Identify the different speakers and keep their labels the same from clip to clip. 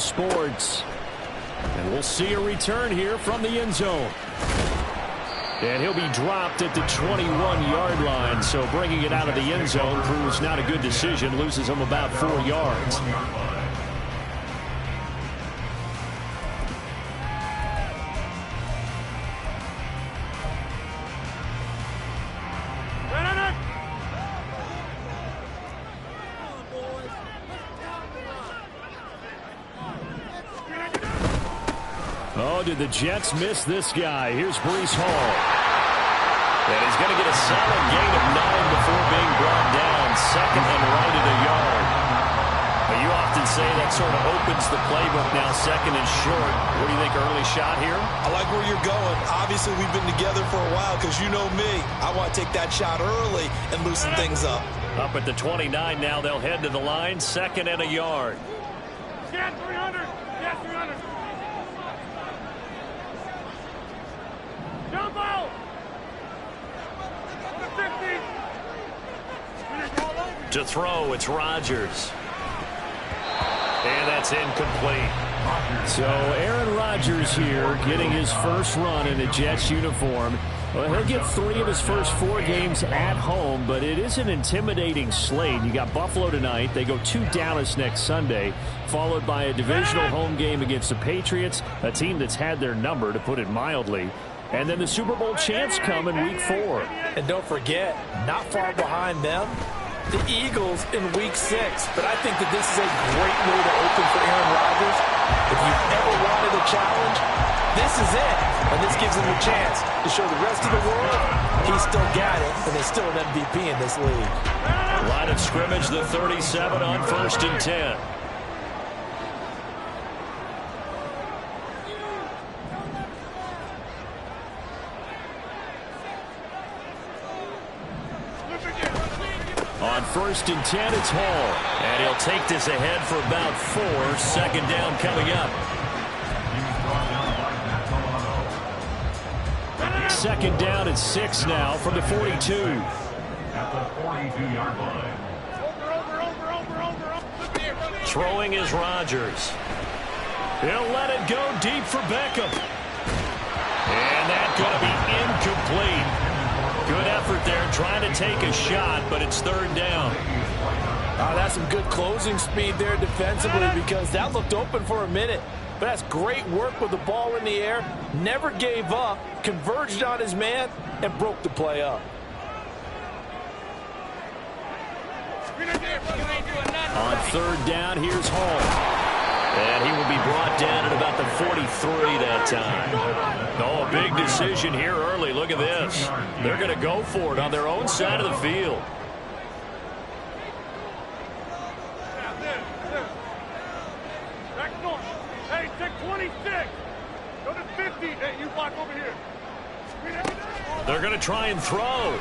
Speaker 1: Sports. And we'll see a return here from the end zone. And he'll be dropped at the 21-yard line. So bringing it out of the end zone proves not a good decision. Loses him about 4 yards. Oh, did the Jets miss this guy? Here's Breece Hall. And he's going to get a solid gain of 9 before being brought down. Second and right at a yard. But you often say that sort of opens the playbook now, second and short. What do you think, early shot here?
Speaker 2: I like where you're going. Obviously, we've been together for a while because you know me. I want to take that shot early and loosen things up.
Speaker 1: Up at the 29 now, they'll head to the line, second and a yard.
Speaker 3: Get 300. Get 300. Jump out!
Speaker 1: To throw, it's Rodgers. And that's incomplete. So Aaron Rodgers here getting his first run in a Jets uniform. Well, he'll get 3 of his first 4 games at home, but it is an intimidating slate. You got Buffalo tonight. They go to Dallas next Sunday, followed by a divisional home game against the Patriots, a team that's had their number, to put it mildly. And then the Super Bowl champs come in Week 4.
Speaker 2: And don't forget, not far behind them, the Eagles in Week 6. But I think that this is a great way to open for Aaron Rodgers. If you've ever wanted a challenge, this is it. And this gives him a chance to show the rest of the world he's still got it, and there's still an MVP in this league.
Speaker 1: Line of scrimmage, the 37 on 1st and 10. On 1st and 10, it's Hall. And he'll take this ahead for about 4. Second down coming up. Second down at 6 now from the 42.
Speaker 3: At the 42-yard line. Over.
Speaker 1: Throwing is Rodgers. He'll let it go deep for Beckham. And that's going to be incomplete. Good effort there, trying to take a shot, but it's 3rd down.
Speaker 2: That's some good closing speed there defensively, because that looked open for a minute. But that's great work with the ball in the air. Never gave up, converged on his man, and broke the play up.
Speaker 1: On 3rd down, here's Hall. And he will be brought down at about the 43 that time. Oh, a big decision here early. Look at this. They're going to go for it on their own side of the field.
Speaker 3: Hey, take 26. Go to 50. Hey, you block over here.
Speaker 1: They're going to try and throw.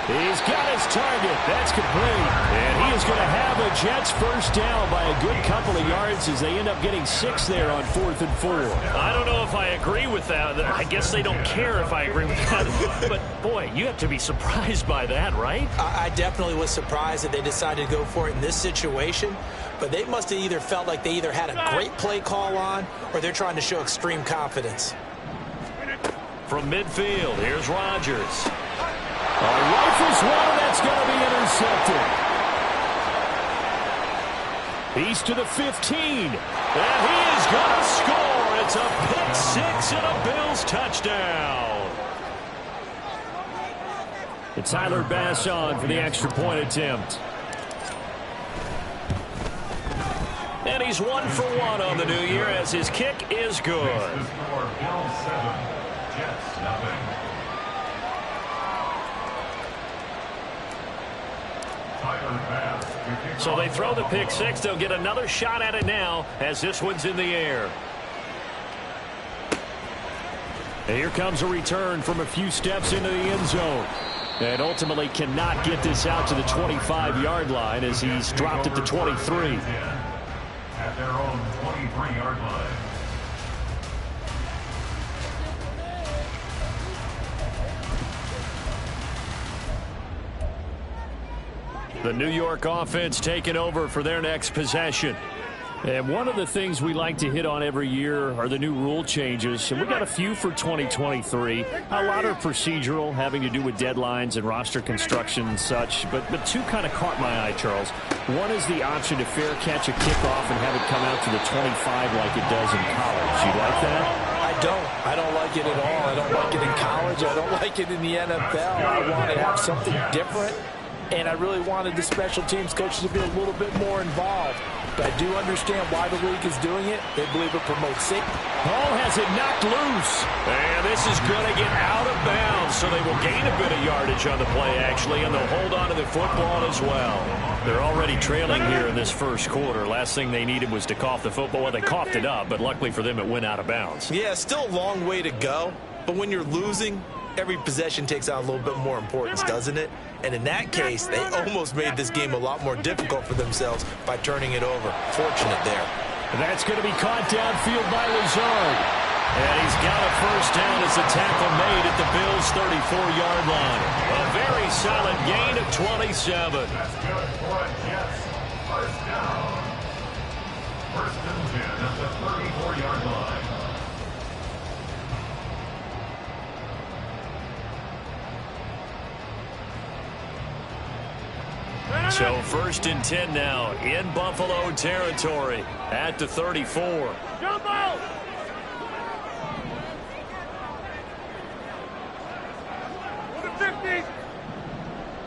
Speaker 1: He's got his target. That's complete. And he is going to have a Jets first down by a good couple of yards as they end up getting 6 there on 4th and 4. I don't know if I agree with that. I guess they don't care if I agree with that. But, boy, you have to be surprised by that, right?
Speaker 4: I definitely was surprised that they decided to go for it in this situation. But they must have either felt like they either had a great play call on or they're trying to show extreme confidence.
Speaker 1: From midfield, here's Rodgers. Rifles one, that's going to be intercepted. He's to the 15. And he is going to score. It's a pick 6 and a Bills touchdown. It's Tyler Bass on for the extra point attempt. And he's 1 for 1 on the new year as his kick is good. So they throw the pick 6. They'll get another shot at it now as this one's in the air. And here comes a return from a few steps into the end zone. And ultimately cannot get this out to the 25-yard line as he's dropped at the 23.
Speaker 3: At their own 23-yard line.
Speaker 1: The New York offense taking over for their next possession. And one of the things we like to hit on every year are the new rule changes. And we got a few for 2023. A lot are procedural, having to do with deadlines and roster construction and such. But two kind of caught my eye, Charles. One is the option to fair catch a kickoff and have it come out to the 25 like it does in college. You like that?
Speaker 2: I don't like it at all. I don't like it in college. I don't like it in the NFL. I want to have something different. And I really wanted the special teams coaches to be a little bit more involved. But I do understand why the league is doing it. They believe it promotes safety.
Speaker 1: Hall has it knocked loose. And this is going to get out of bounds, so they will gain a bit of yardage on the play, actually, and they'll hold on to the football as well. They're already trailing here in this first quarter. Last thing they needed was to cough the football. Well, they coughed it up, but luckily for them, it went out of bounds.
Speaker 4: Yeah, still a long way to go. But when you're losing, every possession takes on a little bit more importance, doesn't it? And in that case, they almost made this game a lot more difficult for themselves by turning it over. Fortunate there.
Speaker 1: That's going to be caught downfield by Lazard. And he's got a first down as the tackle made at the Bills' 34-yard line. A very solid gain of 27.
Speaker 3: That's good for a Jets. First down. First and 10 at the 34-yard line.
Speaker 1: So first and 10 now in Buffalo territory at the 34.
Speaker 3: Jump out! Go to 50.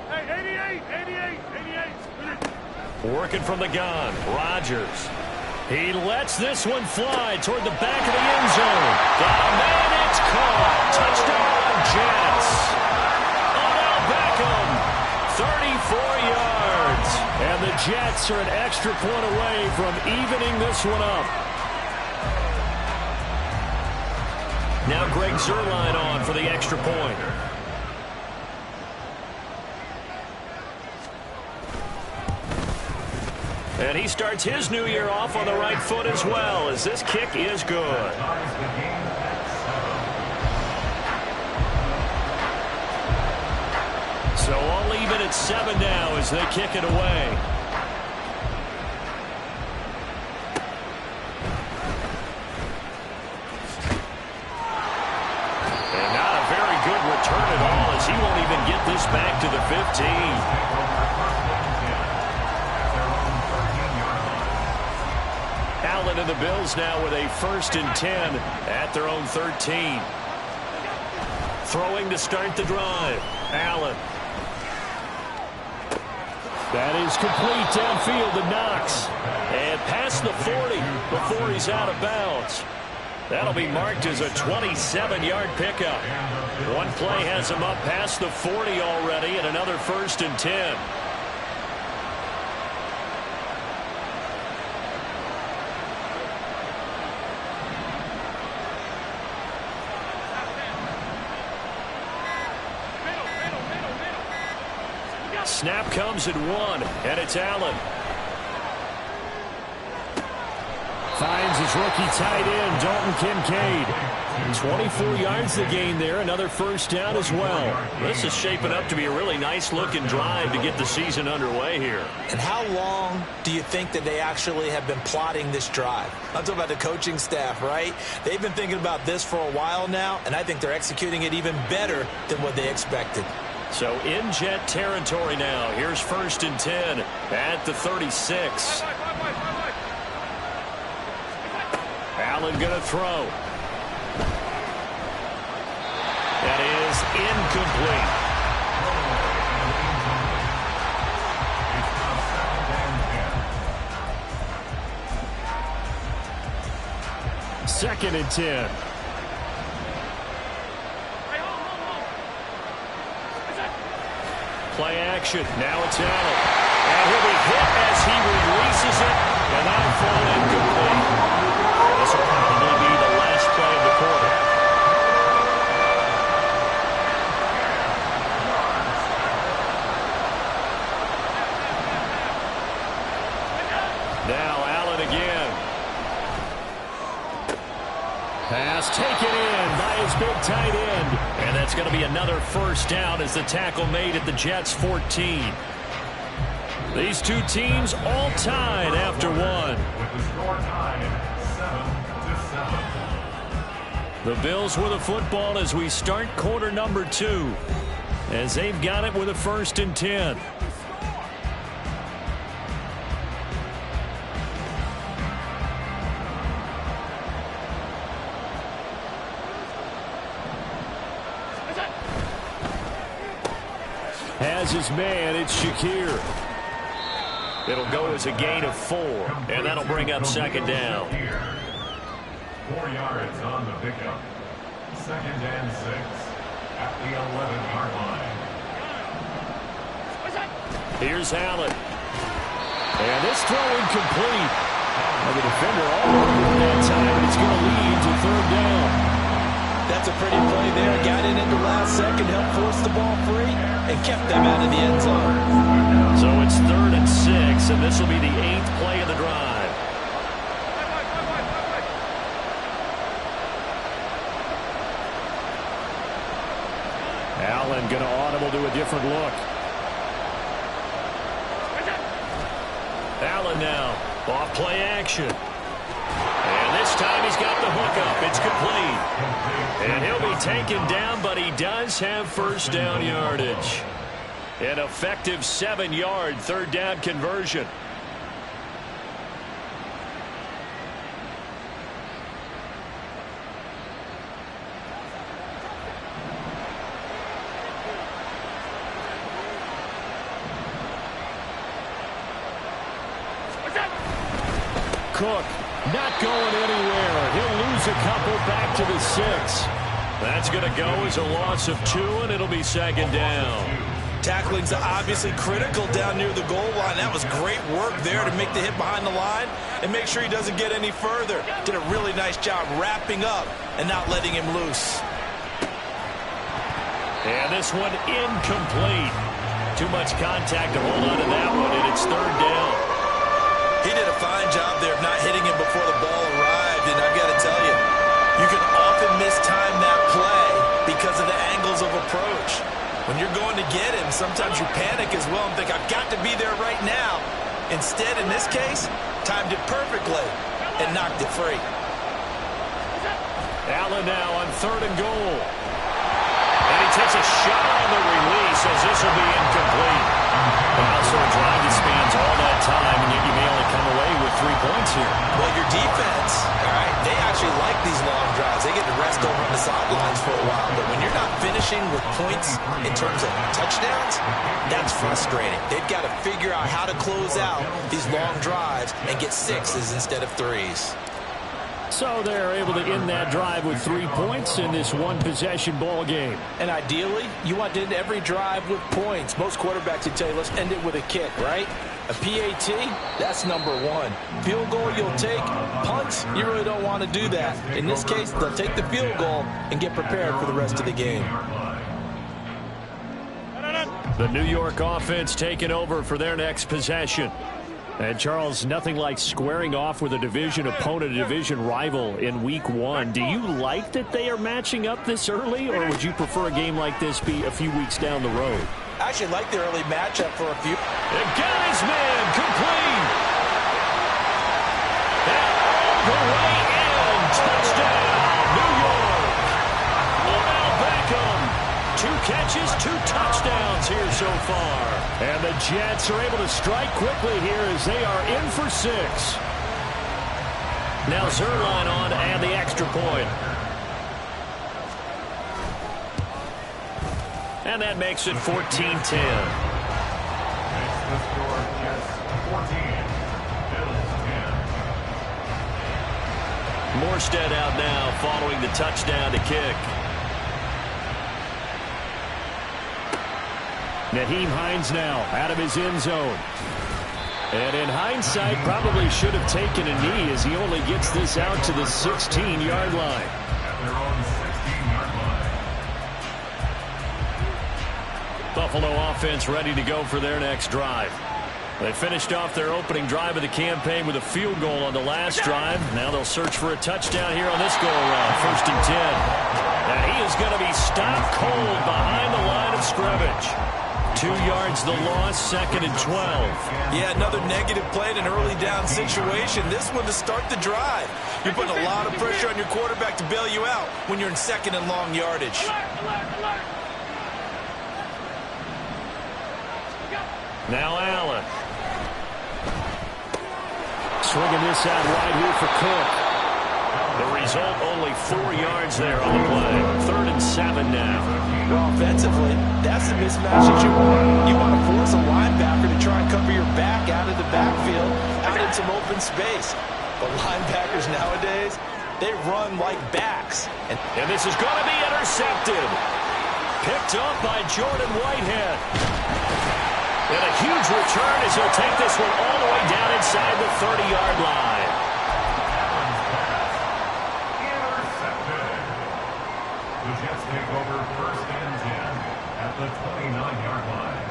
Speaker 3: Hey, 88.
Speaker 1: Working from the gun, Rodgers. He lets this one fly toward the back of the end zone. Got a man, it's caught. Touchdown, Jets. Odell Beckham, 34 yards. And the Jets are an extra point away from evening this one up. Now Greg Zuerlein on for the extra point. And he starts his new year off on the right foot as well, as this kick is good. So all even at 7 now as they kick it away. And not a very good return at all, as he won't even get this back to the 15. Allen and the Bills now with a first and 10 at their own 13. Throwing to start the drive. Allen. That is complete downfield to Knox. And past the 40 before he's out of bounds. That'll be marked as a 27-yard pickup. One play has him up past the 40 already, and another first and 10. Snap comes at 1, and it's Allen. Finds his rookie tight end, Dalton Kincaid. 24 yards to gain there, another first down as well. This is shaping up to be a really nice-looking drive to get the season underway here.
Speaker 4: And how long do you think that they actually have been plotting this drive? I'm talking about the coaching staff, right? They've been thinking about this for a while now, and I think they're executing it even better than what they expected.
Speaker 1: So in Jet territory now. Here's first and 10 at the 36. Allen going to throw. That is incomplete. Second and 10. Play action. Now it's Allen. And he'll be hit as he releases it. And that'll fall incomplete. This will probably be the last play of the quarter. Now Allen again. Pass taken in by his big tight end. And that's going to be another first down as the tackle made at the Jets' 14. These two teams all tied after one.
Speaker 3: With the score tied 7-7.
Speaker 1: The Bills with the football as we start quarter number 2, as they've got it with a 1st and 10. Has his man, it's Shakir. It'll go as a gain of 4, and that'll bring up 2nd down.
Speaker 3: 4 yards on the pickup. 2nd and 6 at the 11-yard line.
Speaker 1: Here's Allen. And this throw incomplete. And the defender all over him that time, and it's going to lead to 3rd down.
Speaker 2: That's a pretty play there. Got in at the last second, helped force the ball free, and kept them out of the end zone.
Speaker 1: So it's 3rd and 6, and this will be the 8th play of the drive. Allen going to audible to a different look. Allen now, off play action. And this time he's got the hook up. It's complete. And he'll be taken down, but he does have 1st down yardage. An effective 7-yard 3rd down conversion. Cook not going anywhere. He'll lose a couple back to the 6. That's going to go as a loss of 2, and it'll be 2nd down.
Speaker 4: Tackling's obviously critical down near the goal line. That was great work there to make the hit behind the line and make sure he doesn't get any further. Did a really nice job wrapping up and not letting him loose.
Speaker 1: And this one incomplete. Too much contact to hold on to that one, and it's 3rd down.
Speaker 4: He did a fine job there of not hitting him before the ball arrived, and I've got to tell you, you can often mistime that play because of the angles of approach. When you're going to get him, sometimes you panic as well and think, I've got to be there right now. Instead, in this case, timed it perfectly and knocked it free.
Speaker 1: Allen now on 3rd and goal. And he takes a shot on the release as this will be incomplete. Wow, so a drive that spans all that time, and yet you may only come away with 3 points here.
Speaker 4: Well, your defense, all right, they actually like these long drives. They get to rest over on the sidelines for a while. But when you're not finishing with points in terms of touchdowns, that's frustrating. They've got to figure out how to close out these long drives and get 6s instead of 3s.
Speaker 1: So they're able to end that drive with 3 points in this one-possession ball game.
Speaker 2: And ideally, you want to end every drive with points. Most quarterbacks would tell you, let's end it with a kick, right? A PAT, that's number 1. Field goal you'll take. Punts, you really don't want to do that. In this case, they'll take the field goal and get prepared for the rest of the game.
Speaker 1: The New York offense taking over for their next possession. And, Charles, nothing like squaring off with a division opponent, a division rival in Week 1. Do you like that they are matching up this early, or would you prefer a game like this be a few weeks down the road?
Speaker 2: I actually like the early matchup for a few.
Speaker 1: And got his man complete. And all the way in. Touchdown, New York. Odell Beckham. 2 catches, 2 touchdowns here so far. And the Jets are able to strike quickly here as they are in for 6. Now Zuerlein on to add the extra point. And that makes it 14-10.
Speaker 3: Makes the score Jets 14, Bills 10.
Speaker 1: Morstead out now following the touchdown to kick. Nyheim Hines now out of his end zone. And in hindsight, probably should have taken a knee as he only gets this out to the 16-yard line.
Speaker 3: At their own 16-yard line.
Speaker 1: Buffalo offense ready to go for their next drive. They finished off their opening drive of the campaign with a field goal on the last drive. Now they'll search for a touchdown here on this go-around. 1st and 10. And he is going to be stopped cold behind the line of scrimmage. 2 yards the loss, 2nd and 12.
Speaker 2: Yeah, another negative play in an early down situation. This one to start the drive. You're putting a lot of pressure on your quarterback to bail you out when you're in 2nd and long yardage.
Speaker 1: Now Allen. Swinging this out wide here for Cook. The result, only 4 yards there on the play. 3rd and 7 now.
Speaker 2: Well, offensively, that's the mismatch that you want. You want to force a linebacker to try and cover your back out of the backfield, out in some open space. But linebackers nowadays, they run like backs.
Speaker 1: And this is going to be intercepted. Picked up by Jordan Whitehead. And a huge return as he'll take this one all the way down inside the 30-yard line.
Speaker 3: The Jets take over 1st and 10 at the 29-yard line.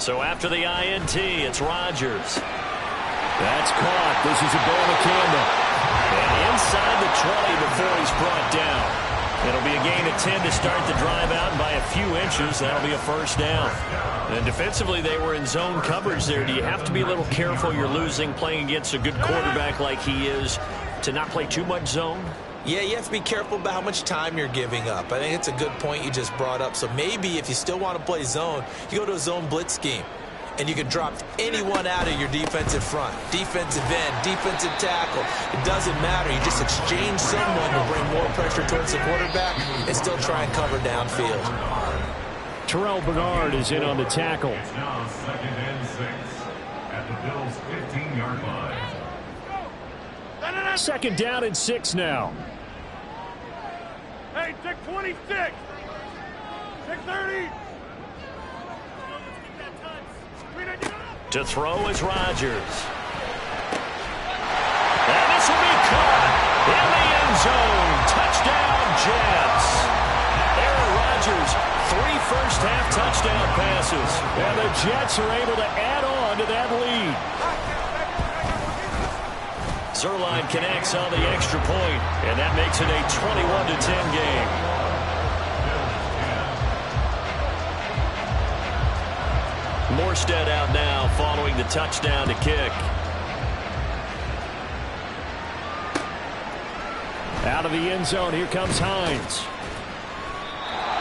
Speaker 1: So after the INT, it's Rodgers. That's caught. This is a Bama Campbell. And inside the 20 before he's brought down. It'll be a gain of 10 to start the drive out, and by a few inches, that'll be a 1st down. And defensively, they were in zone coverage there. Do you have to be a little careful? You're losing, playing against a good quarterback like he is, to not play too much zone?
Speaker 2: Yeah, you have to be careful about how much time you're giving up. I think it's a good point you just brought up. So maybe if you still want to play zone, you go to a zone blitz scheme. And you can drop anyone out of your defensive front. Defensive end, defensive tackle. It doesn't matter. You just exchange someone to bring more pressure towards the quarterback and still try and cover downfield.
Speaker 1: Terrell Bernard is in on the tackle.
Speaker 3: It's now 2nd and 6 at the Bills' 15-yard line.
Speaker 1: 2nd down and 6 now.
Speaker 5: Hey, take 26. Take 30.
Speaker 1: To throw is Rodgers. And this will be caught in the end zone. Touchdown, Jets. Aaron Rodgers, 3 first-half touchdown passes. And the Jets are able to add on to that lead. Zuerlein connects on the extra point, and that makes it a 21-10 game. Morstead out now following the touchdown to kick. Out of the end zone, here comes Hines.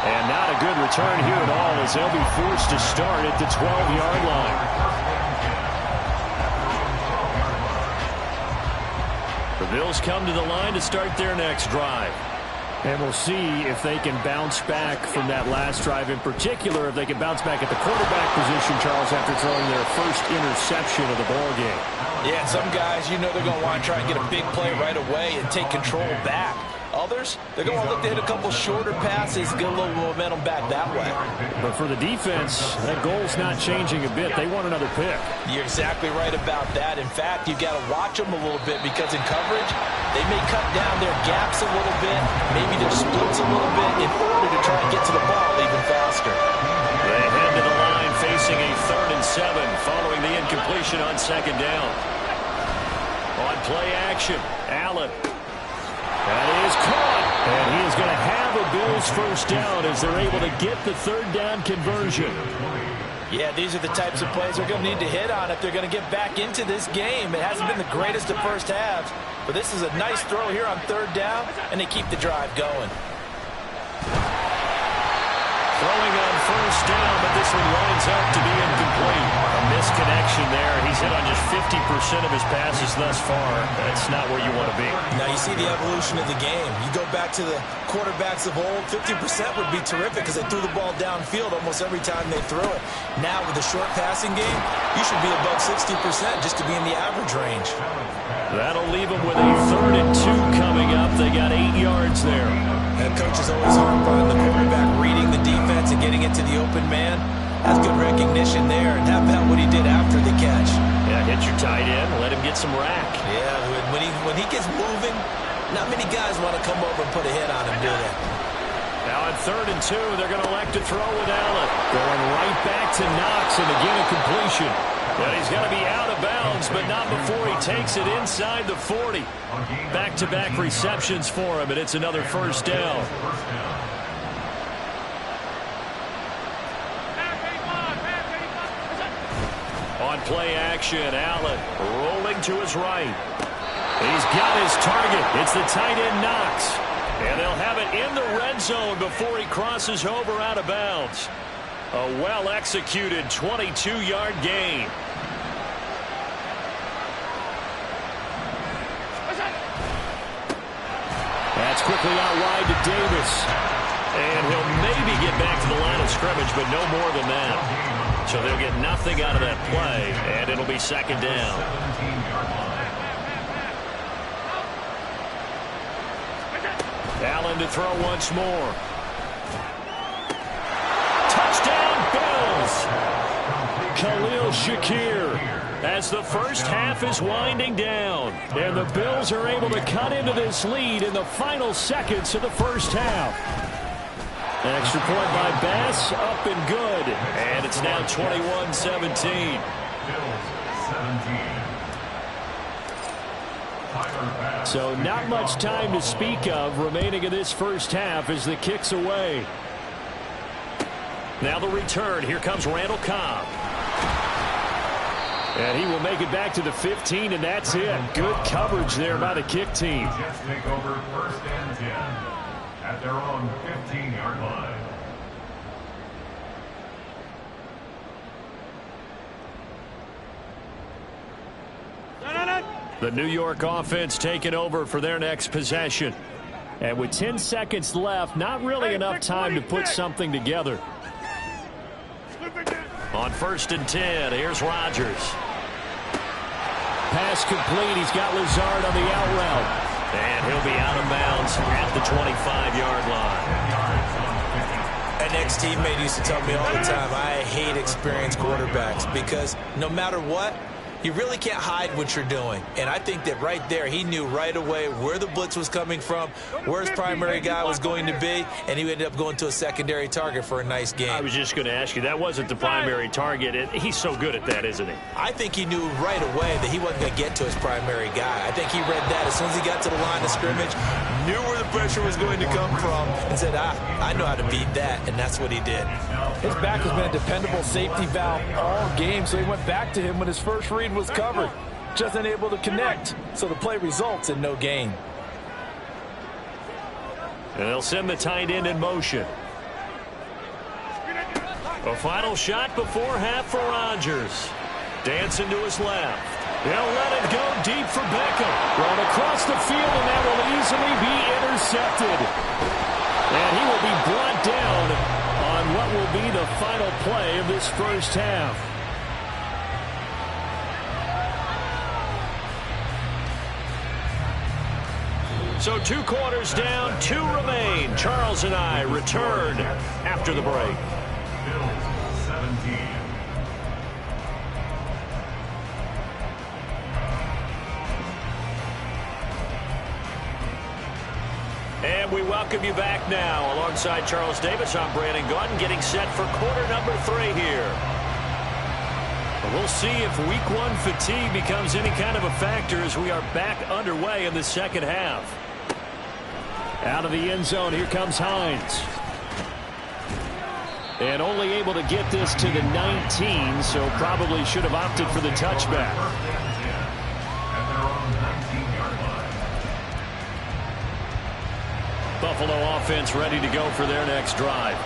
Speaker 1: And not a good return here at all as they'll be forced to start at the 12-yard line. The Bills come to the line to start their next drive. And we'll see if they can bounce back from that last drive. In particular, if they can bounce back at the quarterback position, Charles, after throwing their first interception of the ballgame.
Speaker 2: Yeah, some guys, you know they're going to want to try and get a big play right away and take control back. Others, they're going to look to hit a couple shorter passes, get a little momentum back that way.
Speaker 1: But for the defense, that goal's not changing a bit. They want another pick.
Speaker 2: You're exactly right about that. In fact, you've got to watch them a little bit because in coverage, they may cut down their gaps a little bit, maybe their splits a little bit in order to try and get to the ball even faster.
Speaker 1: They head to the line facing a 3rd and 7 following the incompletion on 2nd down. On play action, Allen. That is caught, and he is going to have a Bills first down as they're able to get the 3rd down conversion.
Speaker 2: Yeah, these are the types of plays they're going to need to hit on if they're going to get back into this game. It hasn't been the greatest of first halves, but this is a nice throw here on 3rd down, and they keep the drive going.
Speaker 1: Throwing on 1st down, but this one lines up to be incomplete. A misconnection there. He's hit on just 50% of his passes thus far. That's not where you want to be.
Speaker 2: Now you see the evolution of the game. You go back to the quarterbacks of old, 50% would be terrific because they threw the ball downfield almost every time they threw it. Now with the short passing game, you should be above 60% just to be in the average range.
Speaker 1: That'll leave them with a 3rd and 2 coming up. They got 8 yards there.
Speaker 2: And coaches always harp on the quarterback reading the defense and getting into the open man. That's good recognition there, and how about what he did after the catch?
Speaker 1: Yeah, get your tight end. Let him get some rack.
Speaker 4: Yeah, when he gets moving, not many guys want to come over and put a hit on him, do they?
Speaker 1: Now on 3rd and 2, they're going to elect to throw with Allen. Going right back to Knox, and again a completion. But he's got to be out of bounds, but not before he takes it inside the 40. Back-to-back receptions for him, and it's another first down. On play action, Allen rolling to his right. He's got his target. It's the tight end Knox. And they'll have it in the red zone before he crosses over out of bounds. A well-executed 22-yard gain. That's quickly out wide to Davis. And he'll maybe get back to the line of scrimmage, but no more than that. So they'll get nothing out of that play, and it'll be 2nd down. Allen to throw once more. Touchdown, Bills! Khalil Shakir, as the first half is winding down. And the Bills are able to cut into this lead in the final seconds of the first half. An extra point by Bass, up and good. And it's now 21-17. So not much time to speak of remaining in this first half as the kick's away. Now the return. Here comes Randall Cobb. And he will make it back to the 15, and that's it. Good coverage there by the kick team.
Speaker 3: Jets take over 1st and 10 at their own 15-yard line.
Speaker 1: The New York offense taking over for their next possession. And with 10 seconds left, not really enough time to put something together. On 1st and 10, here's Rodgers. Pass complete. He's got Lazard on the out route. And he'll be out of bounds at the 25-yard line.
Speaker 4: An ex-teammate used to tell me all the time, I hate experienced quarterbacks because no matter what, you really can't hide what you're doing. And I think that right there, he knew right away where the blitz was coming from, where his primary guy was going to be, and he ended up going to a secondary target for a nice game.
Speaker 1: I was just going to ask you, that wasn't the primary target. He's so good at that, isn't he?
Speaker 4: I think he knew right away that he wasn't going to get to his primary guy. I think he read that as soon as he got to the line of scrimmage, knew where the pressure was going to come from, and said, I know how to beat that, and that's what he did.
Speaker 2: His back has been a dependable safety valve all game, so he went back to him when his first read was covered. Just unable to connect, so the play results in no gain.
Speaker 1: And they'll send the tight end in motion. A final shot before half for Rodgers. Dancing to his left. They'll let it go deep for Beckham. Run across the field, and that will easily be intercepted. And he will be brought down on what will be the final play of this first half. So 2 quarters down, 2 remain. Charles and I return after the break.
Speaker 3: Bills 17.
Speaker 1: And we welcome you back now. Alongside Charles Davis, I'm Brandon Gaudin, getting set for quarter number 3 here. We'll see if week 1 fatigue becomes any kind of a factor as we are back underway in the second half. Out of the end zone, here comes Hines. And only able to get this to the 19, so probably should have opted for the touchback. Buffalo offense ready to go for their next drive.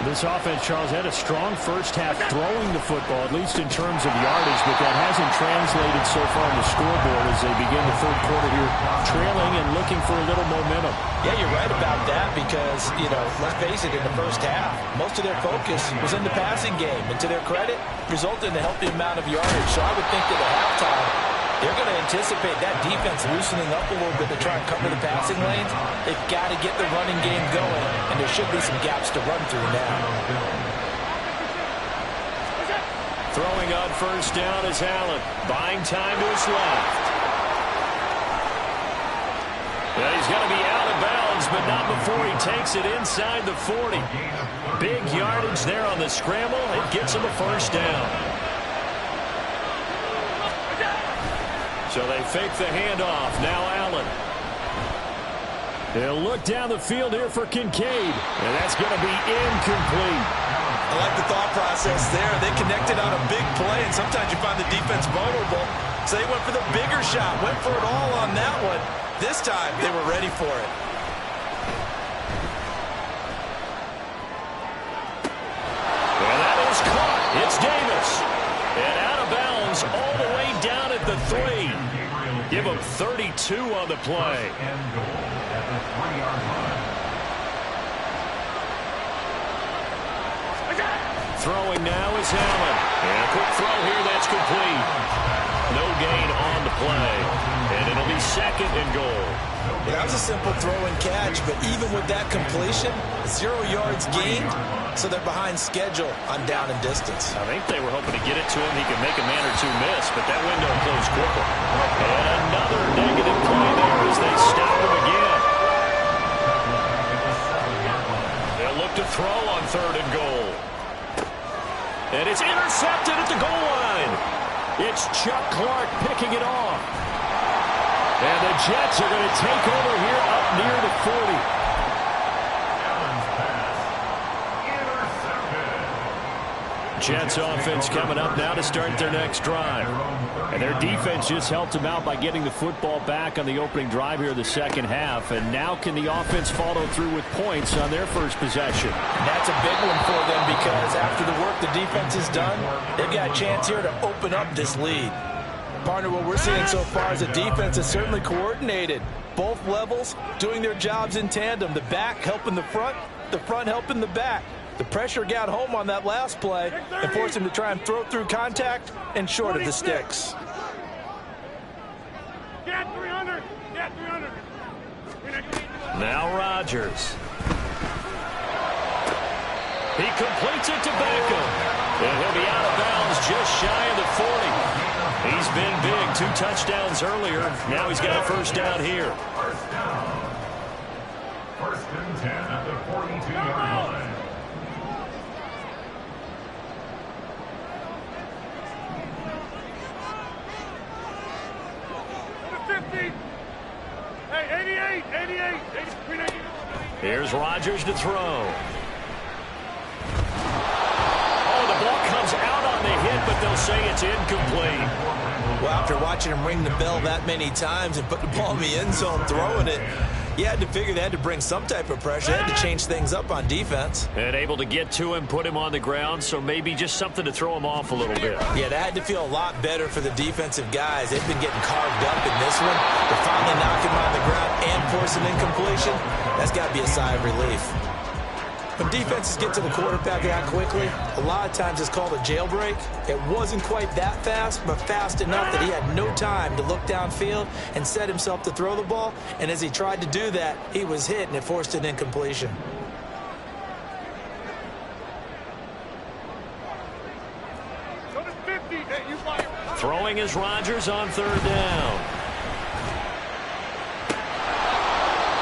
Speaker 1: This offense, Charles, had a strong first half throwing the football, at least in terms of yardage, but that hasn't translated so far on the scoreboard as they begin the third quarter here, trailing and looking for a little momentum.
Speaker 2: Yeah, you're right about that because, let's face it, in the first half, most of their focus was in the passing game. And to their credit, resulted in a healthy amount of yardage. So I would think that at halftime, they're going to anticipate that defense loosening up a little bit to try and cover the passing lanes. They've got to get the running game going, and there should be some gaps to run through now.
Speaker 1: Throwing on first down is Allen. Buying time to his left. Well, he's going to be out of bounds, but not before he takes it inside the 40. Big yardage there on the scramble. It gets him a first down. So they fake the handoff. Now Allen. They'll look down the field here for Kincaid. And that's going to be incomplete.
Speaker 4: I like the thought process there. They connected on a big play, and sometimes you find the defense vulnerable. So they went for the bigger shot, went for it all on that one. This time, they were ready for it.
Speaker 1: And that is caught. It's Davis. And out of bounds all the way down at the 3. Give him 32 on the play.
Speaker 3: And goal at the 3-yard line.
Speaker 1: Throwing now is Allen. And a quick throw here, that's complete. No gain on the play. And it'll be second and goal.
Speaker 4: That was a simple throw and catch, but even with that completion, 0 yards gained, so they're behind schedule on down and distance.
Speaker 1: I think they were hoping to get it to him. He could make a man or two miss, but that window closed quickly. And another negative play there as they stop him again. They'll look to throw on third and goal. And it's intercepted at the goal line. It's Chuck Clark picking it off. And the Jets are going to take over here up near the 40.
Speaker 3: Allen's pass. Intercepted.
Speaker 1: Jets offense coming up now to start their next drive. And their defense just helped them out by getting the football back on the opening drive here in the second half. And now can the offense follow through with points on their first possession?
Speaker 2: That's a big one for them because after the work the defense has done, they've got a chance here to open up this lead. Partner, what we're seeing so far is the defense is certainly coordinated. Both levels doing their jobs in tandem. The back helping the front helping the back. The pressure got home on that last play and forced him to try and throw through contact and short of the sticks.
Speaker 5: Get 300. Get 300.
Speaker 1: Now Rodgers. He completes it to Beckham. And he'll be out of bounds just shy of the 40. He's been big. 2 touchdowns earlier. Now he's got a first down here.
Speaker 3: First down. First and 10 at the 42-yard line.
Speaker 5: Hey, 88.
Speaker 1: Here's Rodgers to throw. Oh, the ball comes out on the hit, but they'll say it's incomplete.
Speaker 4: Well, after watching him ring the bell that many times and put the ball in the end zone throwing it, you had to figure they had to bring some type of pressure. They had to change things up on defense.
Speaker 1: And able to get to him, put him on the ground, so maybe just something to throw him off a little bit.
Speaker 4: Yeah, that had to feel a lot better for the defensive guys. They've been getting carved up in this one. To finally knock him on the ground and force an incompletion, that's got to be a sigh of relief. When defenses get to the quarterback that quickly, a lot of times it's called a jailbreak. It wasn't quite that fast, but fast enough that he had no time to look downfield and set himself to throw the ball. And as he tried to do that, he was hit and it forced an incompletion.
Speaker 5: Go to 50. Hey, you fire.
Speaker 1: Throwing is Rodgers on third down.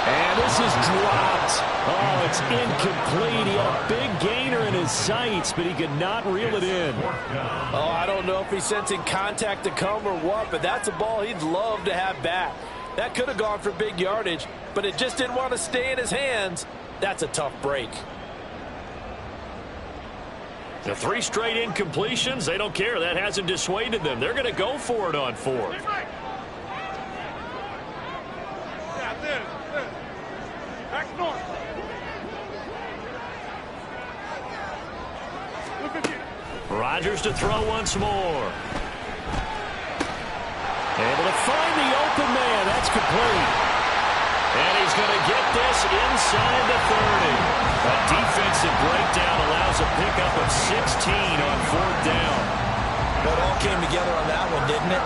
Speaker 1: And this is dropped. Oh, it's incomplete. He had a big gainer in his sights, but he could not reel it in.
Speaker 2: Oh, I don't know if he's sensing contact to come or what, but that's a ball he'd love to have back. That could have gone for big yardage, but it just didn't want to stay in his hands. That's a tough break.
Speaker 1: The 3 straight incompletions, they don't care. That hasn't dissuaded them. They're going to go for it on 4th.
Speaker 5: Yeah, this. Back north. Look at you.
Speaker 1: Rodgers to throw once more. Able to find the open man. That's complete. And he's going to get this inside the 30. A defensive breakdown allows a pickup of 16 on 4th down.
Speaker 4: But it all came together on that one, didn't it?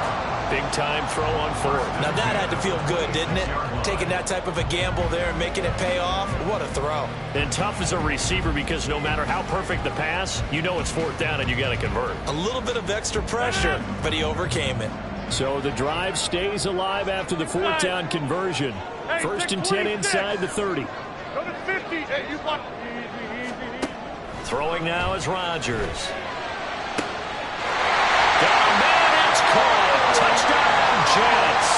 Speaker 1: Big-time throw on fourth.
Speaker 4: Now that had to feel good, didn't it? Taking that type of a gamble there and making it pay off. What a throw.
Speaker 1: And tough as a receiver because no matter how perfect the pass, you know it's fourth down and you got to convert.
Speaker 4: A little bit of extra pressure, but he overcame it.
Speaker 1: So the drive stays alive after the fourth down conversion. First and 10 inside the 30.
Speaker 5: Go to 50. Hey, you block. Easy.
Speaker 1: Throwing now is Rodgers. Got a man, it's caught. Touchdown, Jets.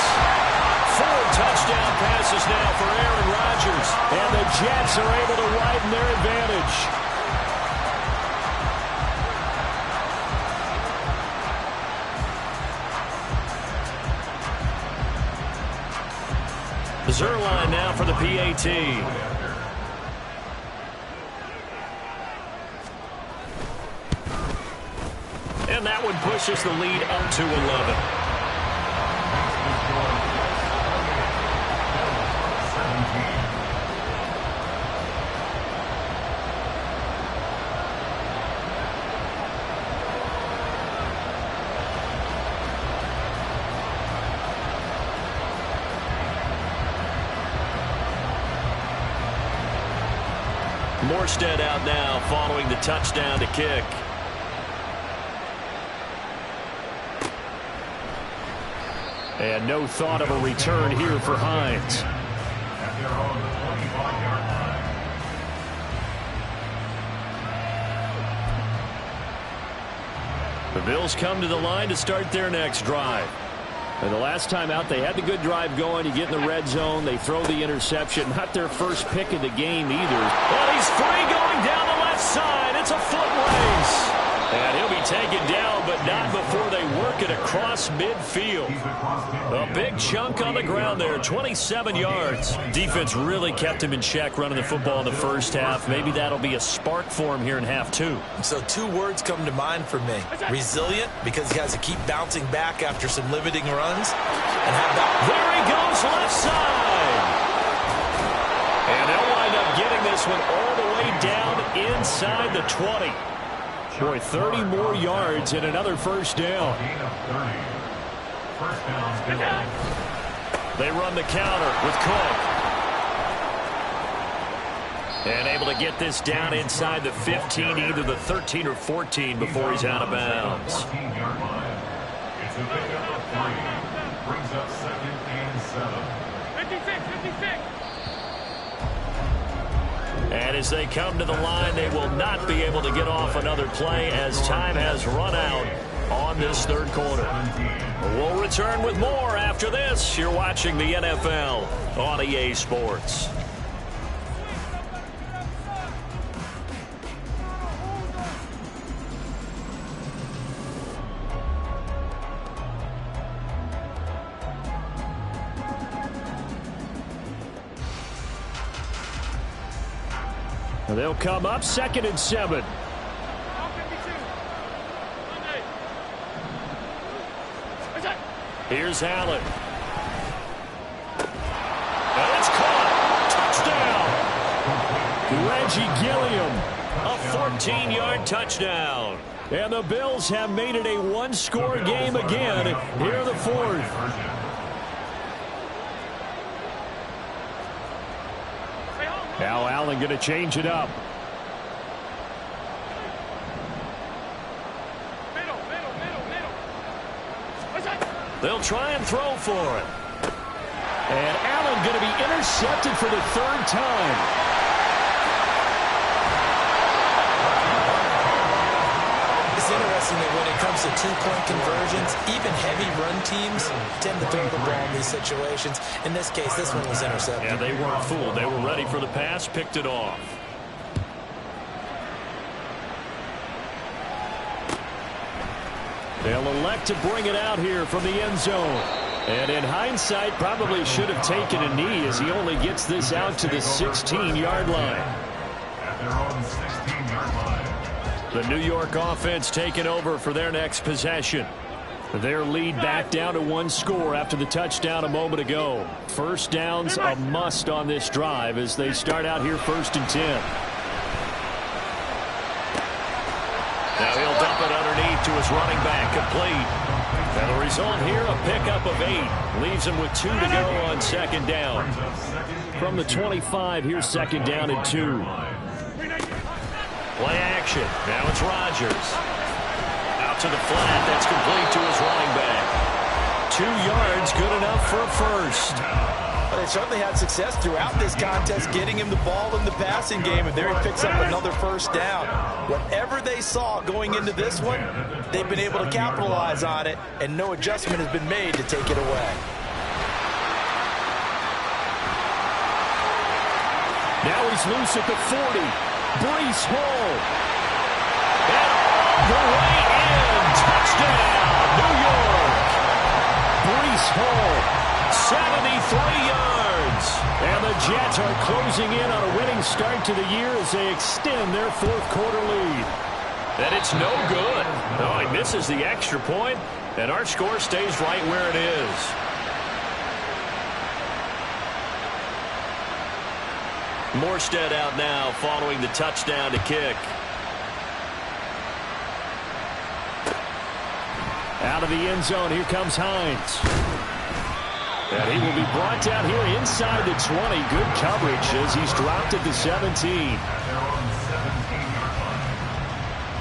Speaker 1: 4 touchdown passes now for Aaron Rodgers. And the Jets are able to widen their advantage. Zuerlein now for the PAT. And that one pushes the lead up to 11. Morstead out now following the touchdown to kick. And no thought of a return here for Hines.
Speaker 3: At their own 25-yard line.
Speaker 1: The Bills come to the line to start their next drive. And the last time out, they had the good drive going. You get in the red zone. They throw the interception. Not their first pick of the game either. But he's free going down the left side. It's a foot race. And he'll be taken down, but not before they work it across midfield. A big chunk on the ground there, 27 yards. Defense really kept him in check running the football in the first half. Maybe that'll be a spark for him here in half 2.
Speaker 4: So 2 words come to mind for me. Resilient, because he has to keep bouncing back after some limiting runs. And how about...
Speaker 1: There he goes, left side. And they'll wind up getting this one all the way down inside the 20. Boy, 30 more yards and another first down.
Speaker 3: Gain of 30. First down, Bills.
Speaker 1: They run the counter with Cook. And able to get this down inside the 15, either the 13 or 14 before he's out of bounds.
Speaker 3: 14-yard line. It's a pickup of 3. Brings up 2nd and 7.
Speaker 5: 56.
Speaker 1: And as they come to the line, they will not be able to get off another play as time has run out on this third quarter. We'll return with more after this. You're watching the NFL on EA Sports. They'll come up 2nd and 7. Here's Allen. And it's caught. Touchdown. Reggie Gilliam. A 14-yard touchdown. And the Bills have made it a one-score game again here in the fourth. Now Allen going to change it up. They'll try and throw for it. And Allen going to be intercepted for the 3rd time.
Speaker 4: It's interesting that when it comes to 2-point conversions, even heavy run teams tend to throw the ball in these situations. In this case, this one was intercepted.
Speaker 1: Yeah, they weren't fooled. They were ready for the pass, picked it off. They'll elect to bring it out here from the end zone. And in hindsight, probably should have taken a knee as he only gets this out to the 16-yard line.
Speaker 3: At their own 16-yard line.
Speaker 1: The New York offense taking over for their next possession. Their lead back down to 1 score after the touchdown a moment ago. First down's a must on this drive as they start out here 1st and 10. Now he'll dump it underneath to his running back, complete. And the result here, a pickup of 8. Leaves him with 2 to go on second down. From the 25, here's second down and 2. Play action. Now it's Rodgers. Out to the flat. That's complete to his running back. 2 yards, good enough for a first.
Speaker 2: Well, they certainly had success throughout this contest getting him the ball in the passing game, and there he picks up another first down. Whatever they saw going into this one, they've been able to capitalize on it, and no adjustment has been made to take it away.
Speaker 1: Now he's loose at the 40. Breece Hall. And all the way in. Touchdown, New York. Breece Hall, 73 yards. And the Jets are closing in on a winning start to the year as they extend their fourth quarter lead. And it's no good. No, he misses the extra point, and our score stays right where it is. Morstead out now following the touchdown to kick. Out of the end zone, here comes Hines. And he will be brought down here inside the 20. Good coverage as he's dropped at the 17.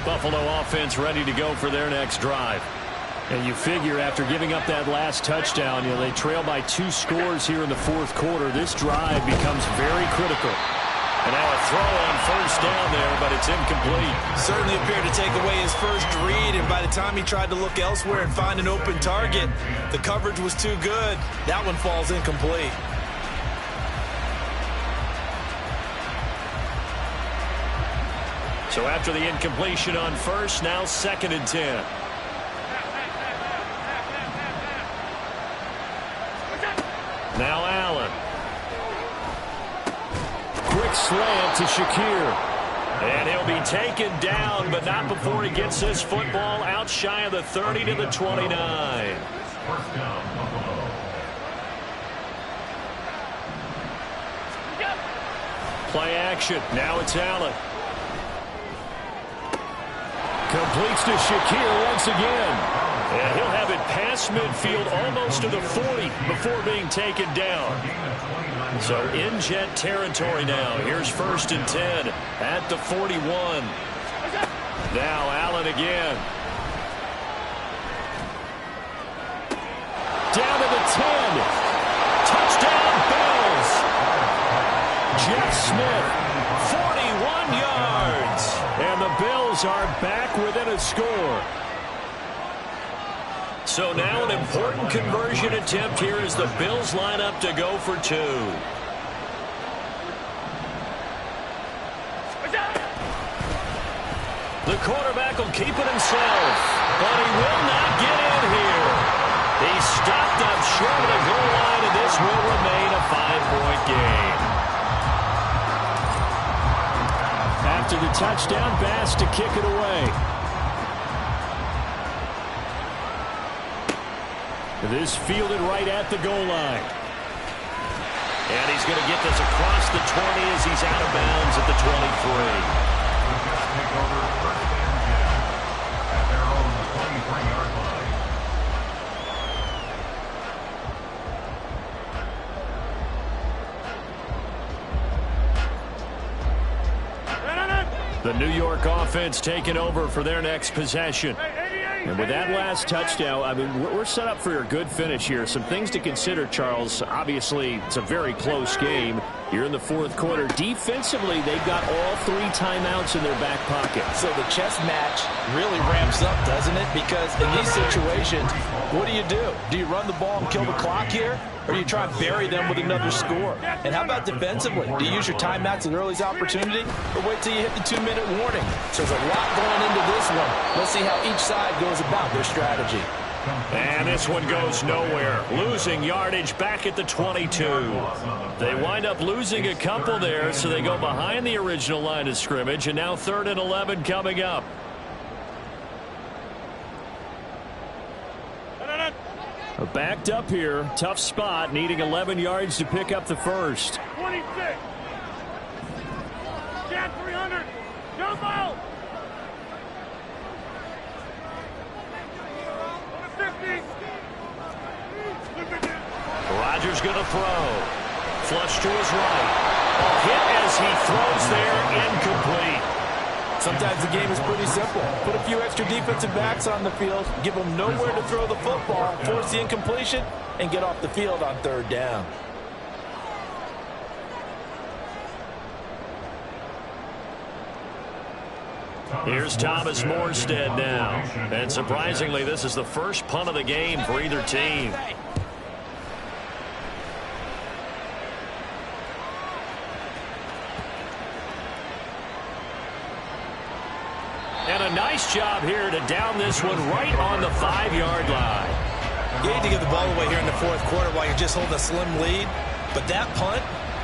Speaker 1: Buffalo offense ready to go for their next drive. And you figure after giving up that last touchdown, they trail by 2 scores here in the fourth quarter. This drive becomes very critical. And now a throw on first down there, but it's incomplete.
Speaker 4: Certainly appeared to take away his first read, and by the time he tried to look elsewhere and find an open target, the coverage was too good. That one falls incomplete.
Speaker 1: So after the incompletion on first, now 2nd and 10. Now Allen. Quick slant to Shakir. And he'll be taken down, but not before he gets this football out shy of the 30 to the 29.
Speaker 3: First down, Buffalo.
Speaker 1: Play action. Now it's Allen. Completes to Shakir once again. And he'll have it past midfield almost to the 40 before being taken down. So in Jet territory now. Here's 1st and 10 at the 41. Now Allen again. Down to the 10. Touchdown Bills. Jeff Smith, 41 yards. And the Bills are back within a score. So now an important conversion attempt here as the Bills line up to go for 2. The quarterback will keep it himself, but he will not get in here. He's stopped up short of the goal line, and this will remain a 5-point game. After the touchdown, Bass to kick it away. This fielded right at the goal line. And he's going to get this across the 20 as he's out of bounds at the 23.
Speaker 3: Take over 1st and 10 at their own 23-yard line.
Speaker 1: The New York offense taking over for their next possession. And with that last touchdown, I mean, we're set up for a good finish here. Some things to consider, Charles. Obviously, it's a very close game. You're in the fourth quarter. Defensively, they've got all 3 timeouts in their back pocket.
Speaker 2: So the chess match really ramps up, doesn't it? Because in these situations, what do? Do you run the ball and kill the clock here? Or do you try and bury them with another score? And how about defensively? Do you use your timeouts at earliest opportunity? Or wait till you hit the 2-minute warning? So there's a lot going into this one. Let's see how each side goes about their strategy.
Speaker 1: And this one goes nowhere. Losing yardage back at the 22. They wind up losing a couple there, so they go behind the original line of scrimmage, and now 3rd and 11 coming up. Backed up here. Tough spot, needing 11 yards to pick up the first.
Speaker 5: 26. Cat 300. Jump out. 50.
Speaker 1: Rodgers going to throw. Flush to his right. A hit as he throws there, incomplete.
Speaker 2: Sometimes the game is pretty simple. Put a few extra defensive backs on the field, give them nowhere to throw the football, force the incompletion, and get off the field on third down.
Speaker 1: Here's Thomas Morstead now. And surprisingly, this is the first punt of the game for either team. And a nice job here to down this one right on the 5-yard line.
Speaker 4: You hate to give the ball away here in the fourth quarter while you're just holding a slim lead. But that punt,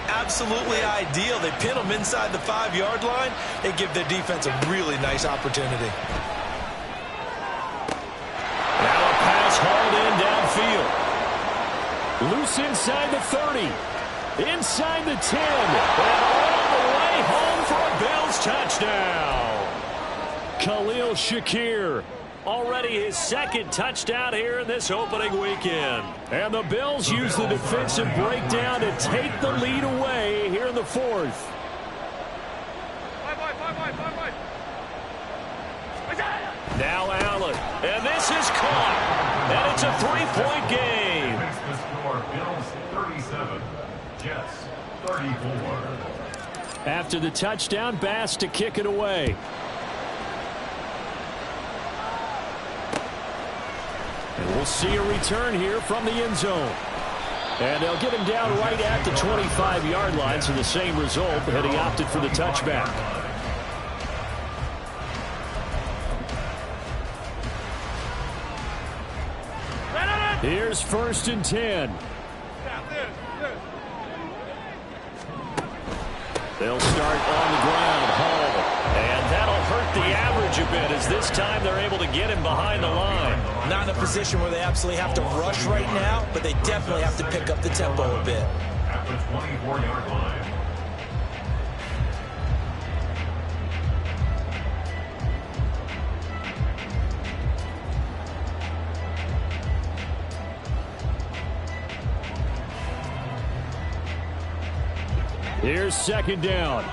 Speaker 4: absolutely ideal. They pin them inside the 5-yard line. They give their defense a really nice opportunity.
Speaker 1: Now a pass hauled in downfield. Loose inside the 30. Inside the 10. And all the way home for a Bills touchdown. Khalil Shakir, already his second touchdown here in this opening weekend. And the Bills use the defensive breakdown to take the lead away here in the fourth. Now Allen, and this is caught. And it's a 3-point game.
Speaker 3: Makes the score Bills 37, Jets 34.
Speaker 1: After the touchdown, Bass to kick it away. And we'll see a return here from the end zone. And they'll get him down right at the 25-yard line, so the same result, but he opted for the touchback. Here's 1st and 10. They'll start on the ground, Hall. And that'll hurt the average a bit as this time they're able to get him behind the line.
Speaker 4: Not in a position where they absolutely have to rush right now, but they definitely have to pick up the tempo a bit.
Speaker 3: At the 24-yard line.
Speaker 1: Here's 2nd down.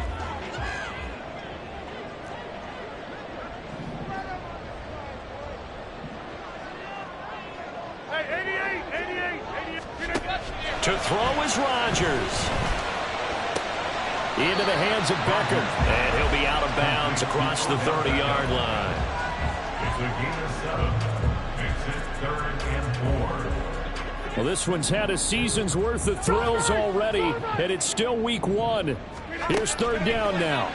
Speaker 1: To throw is Rodgers. Into the hands of Beckham. And he'll be out of bounds across the 30-yard line.
Speaker 3: It's a gain of 7. Makes it 3rd and 4.
Speaker 1: Well, this one's had a season's worth of thrills already, and it's still week 1. Here's 3rd down now.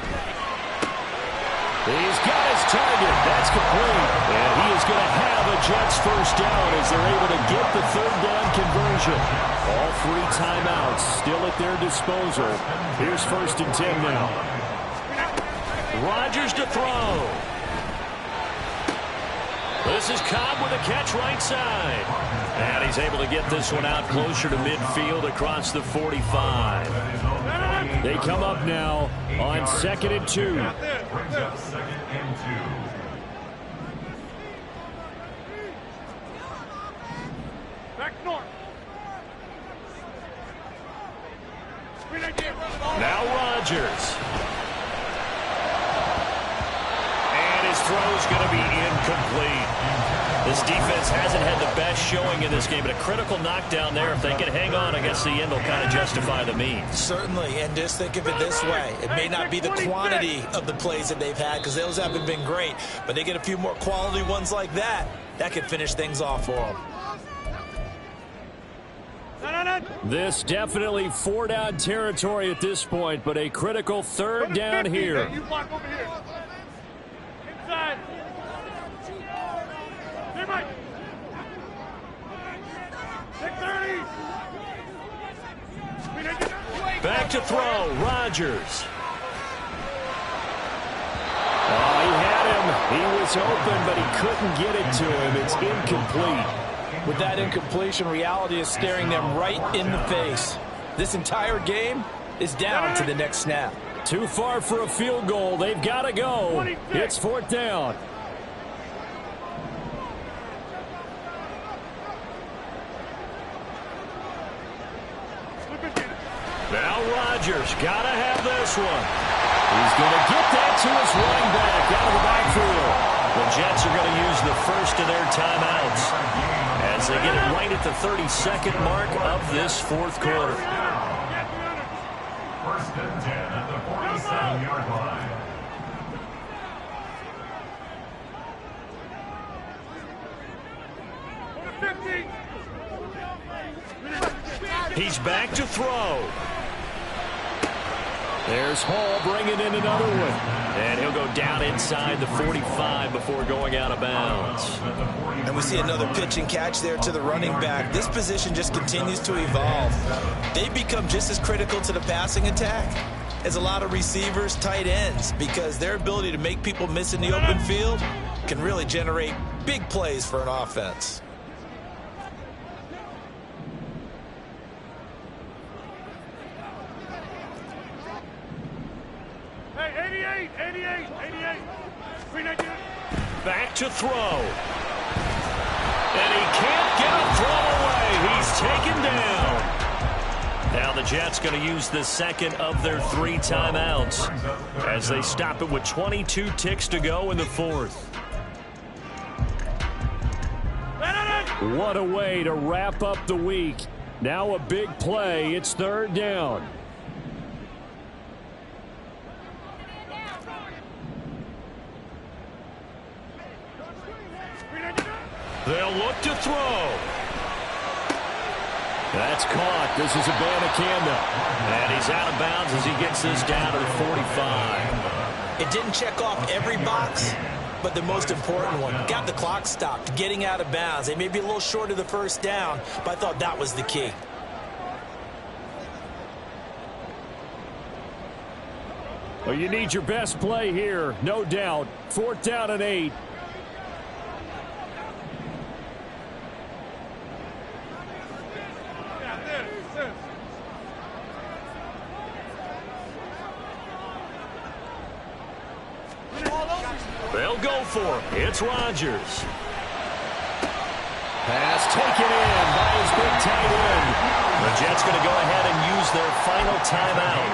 Speaker 1: He's got his target. That's complete. And he is going to have a Jets first down as they're able to get the 3rd down conversion. All 3 timeouts still at their disposal. Here's 1st and 10 now. Rodgers to throw. This is Cobb with a catch right side. And he's able to get this one out closer to midfield across the 45. They come up now on 2nd and 2.
Speaker 3: Brings up 2nd and 2.
Speaker 5: Back north.
Speaker 1: Now Rodgers. And his throw's going to be incomplete. This defense hasn't had the best showing in this game, but a critical knockdown there. If they can hang on, I guess the end will kind of justify the means.
Speaker 4: Certainly, and just think of it this way. It may not be the quantity of the plays that they've had because those haven't been great, but they get a few more quality ones like that. That could finish things off for them.
Speaker 1: This definitely 4-down territory at this point, but a critical 3rd down here.
Speaker 5: You block over here. Inside. Stay right. 630.
Speaker 1: Back to throw, Rodgers. Oh, he had him. He was open, but he couldn't get it to him. It's incomplete.
Speaker 2: With that incompletion, reality is staring them right in the face. This entire game is down to the next snap.
Speaker 1: Too far for a field goal. They've got to go. It's 4th down. Now Rodgers got to have this one. He's going to get that to his running back out of the backfield. The Jets are going to use the first of their timeouts as they get it right at the 32nd mark of this fourth quarter.
Speaker 3: First and 10 at the 47-yard line.
Speaker 1: He's back to throw. There's Hall bringing in another one. And he'll go down inside the 45 before going out of bounds.
Speaker 4: And we see another pitch and catch there to the running back. This position just continues to evolve. They become just as critical to the passing attack as a lot of receivers, tight ends, because their ability to make people miss in the open field can really generate big plays for an offense.
Speaker 5: Hey, 88.
Speaker 1: Back to throw. And he can't get a throw away. He's taken down. Now the Jets going to use the second of their 3 timeouts as they stop it with 22 ticks to go in the fourth. What a way to wrap up the week. Now a big play. It's third down. They'll look to throw. That's caught. This is Abanikanda. And he's out of bounds as he gets this down to the 45.
Speaker 4: It didn't check off every box, but the most important one. Got the clock stopped, getting out of bounds. They may be a little short of the first down, but I thought that was the key.
Speaker 1: Well, you need your best play here, no doubt. 4th down and 8. They'll go for it. It's Rodgers. Pass taken in by his big tight end. The Jets going to go ahead and use their final timeout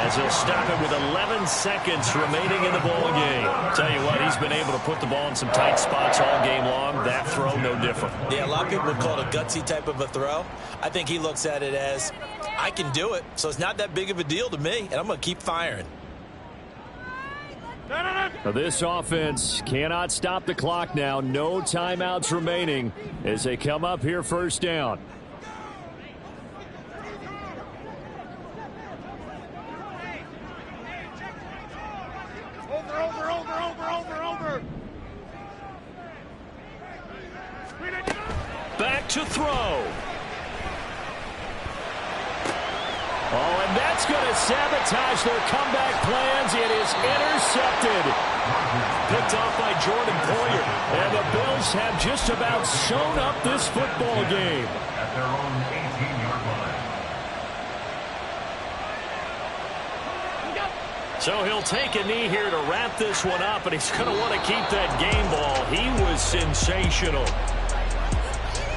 Speaker 1: as they'll stop it with 11 seconds remaining in the ball game. Tell you what, he's been able to put the ball in some tight spots all game long. That throw, no different.
Speaker 4: Yeah, a lot of people would call it a gutsy type of a throw. I think he looks at it as, I can do it, so it's not that big of a deal to me, and I'm going to keep firing.
Speaker 1: Now this offense cannot stop the clock now. No timeouts remaining as they come up here first down.
Speaker 5: Over.
Speaker 1: Back to throw. Oh, and that's going to sabotage their comeback plans. It is intercepted. Picked off by Jordan Poyer. And the Bills have just about sewn up this football game.
Speaker 3: At their own 18-yard line.
Speaker 1: So he'll take a knee here to wrap this one up, and he's going to want to keep that game ball. He was sensational.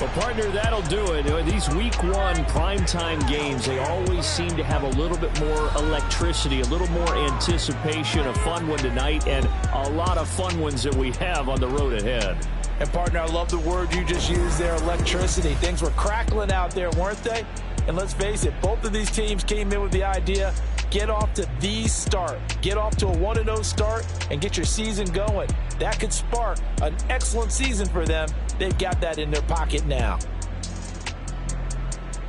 Speaker 1: Well, partner, that'll do it. These Week 1 primetime games, they always seem to have a little bit more electricity, a little more anticipation. A fun one tonight, and a lot of fun ones that we have on the road ahead.
Speaker 2: And, partner, I love the word you just used there, electricity. Things were crackling out there, weren't they? And let's face it, both of these teams came in with the idea, get off to the start. Get off to a 1-0 start and get your season going. That could spark an excellent season for them. They've got that in their pocket now.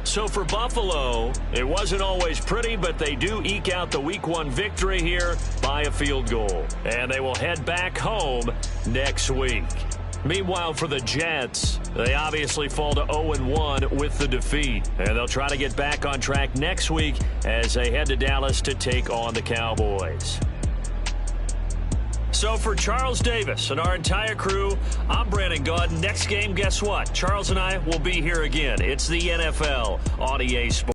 Speaker 1: So for Buffalo, it wasn't always pretty, but they do eke out the Week 1 victory here by a field goal. And they will head back home next week. Meanwhile, for the Jets, they obviously fall to 0-1 with the defeat. And they'll try to get back on track next week as they head to Dallas to take on the Cowboys. So for Charles Davis and our entire crew, I'm Brandon Gaud. Next game, guess what? Charles and I will be here again. It's the NFL on EA Sports.